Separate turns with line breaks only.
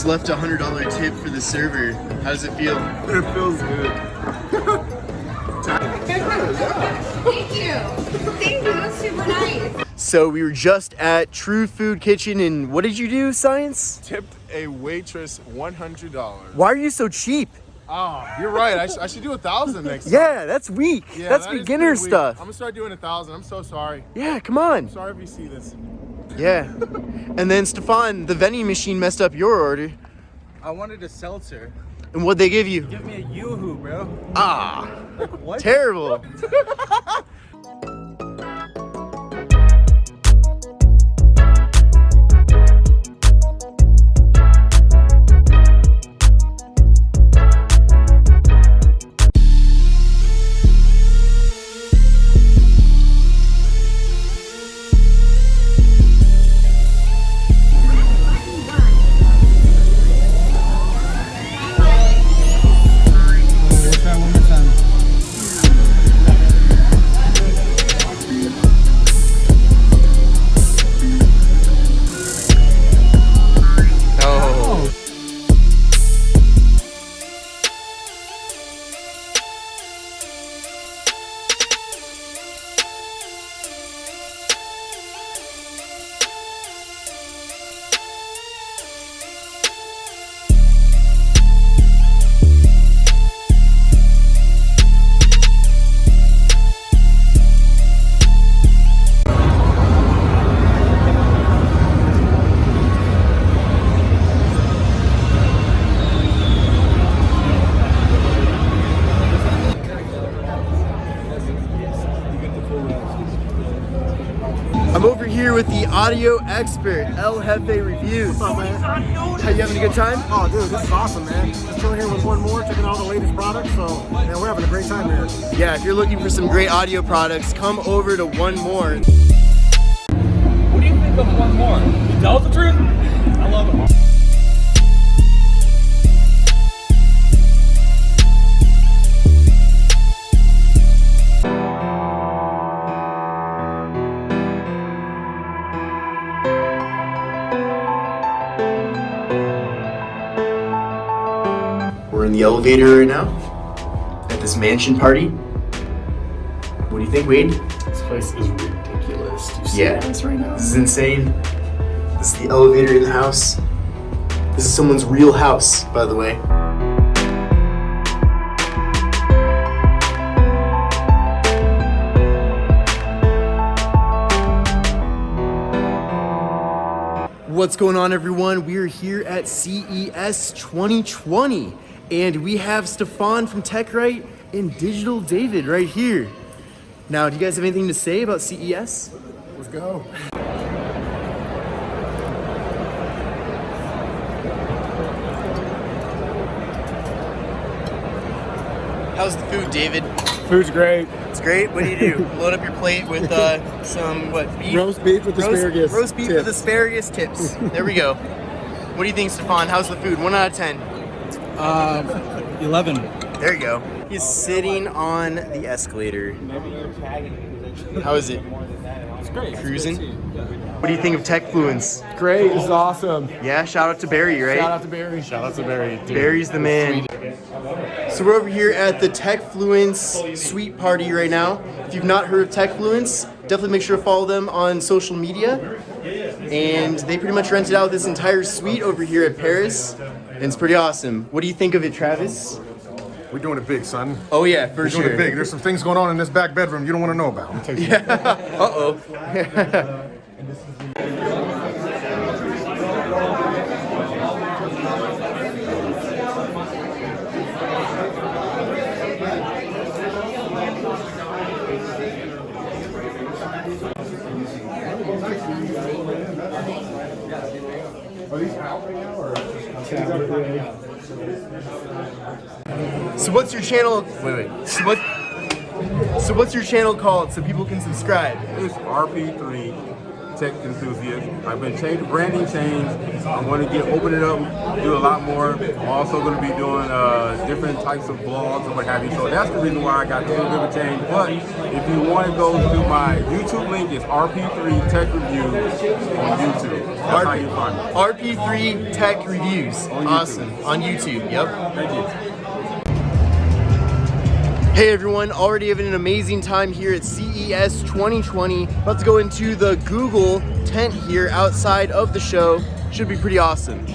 just left a $100 tip for the server. How does it feel?
It feels good.
Thank you. Thank you. That's super nice.
So we were just at True Food Kitchen, and what did you do, Science?
Tipped a waitress $100.
Why are you so cheap?
Oh, you're right. I should do 1,000 next time.
Yeah, that's weak.
Yeah,
that's
that is
beginner
pretty weak.
stuff.
I'm gonna start doing 1,000. I'm so sorry.
Yeah, come on.
Sorry if you see this.
Yeah. And then Stefan, the vending machine messed up your order.
I wanted a seltzer.
And what'd they give you?
Give me a Yoo-hoo, bro.
Ah,
What?
terrible. I'm over here with the audio expert, El Jefe Reviews.
What's up, man?
How you having a good time?
Oh, dude, this is awesome, man. Just chilling here with one more, checking out all the latest products. So, man, we're having a great time here.
Yeah, if you're looking for some great audio products, come over to One More.
What do you think of one more? You tell the truth? I love it.
We're in the elevator right now at this mansion party. What do you think, Wade?
This place is ridiculous. Do you see
Yeah.
this right now?
This is insane. This is the elevator in the house. This is someone's real house, by the way. What's going on, everyone? We're here at CES 2020, and we have Stefan from TechRight and Digital David right here. Now, do you guys have anything to say about CES?
Let's go.
How's the food, David?
Food's great.
It's great. What do you do? Load up your plate with some beef?
Roast beef with asparagus.
Roast beef with
tips.
asparagus tips. There we go. What do you think, Stefan? How's the food? 1 out of 10.
11.
There you go. He's sitting on the escalator. How is it?
It's great.
Cruising? What do you think of TechFluence?
Great. This is awesome.
Yeah, shout out to Barry, right?
Shout out to Barry.
Shout out to Barry. Dude.
Barry's the man. So we're over here at the TechFluence Suite Party right now. If you've not heard of TechFluence, definitely make sure to follow them on social media. And they pretty much rented out this entire suite over here at Paris. And it's pretty awesome. What do you think of it, Travis?
We're doing it big, son.
Oh yeah, for
We're
sure.
doing it big. There's some things going on in this back bedroom you don't want to know about.
Uh-oh.
Are these out right now or?
So what's your channel? Wait. So what's your channel called so people can subscribe?
It's RP3
tech enthusiast. I've been branding change. I'm going to open it up, do a lot more. I'm also going to be doing different types of vlogs and what have you. So that's the reason why I got a little bit of a change. But if you want to go to my YouTube link, it's RP3 Tech Reviews on YouTube. That's how you find it.
RP3 Tech Reviews.
On YouTube.
Awesome. On YouTube, yep.
Thank you.
Hey everyone, already having an amazing time here at CES 2020. About to go into the Google tent here outside of the show. Should be pretty awesome.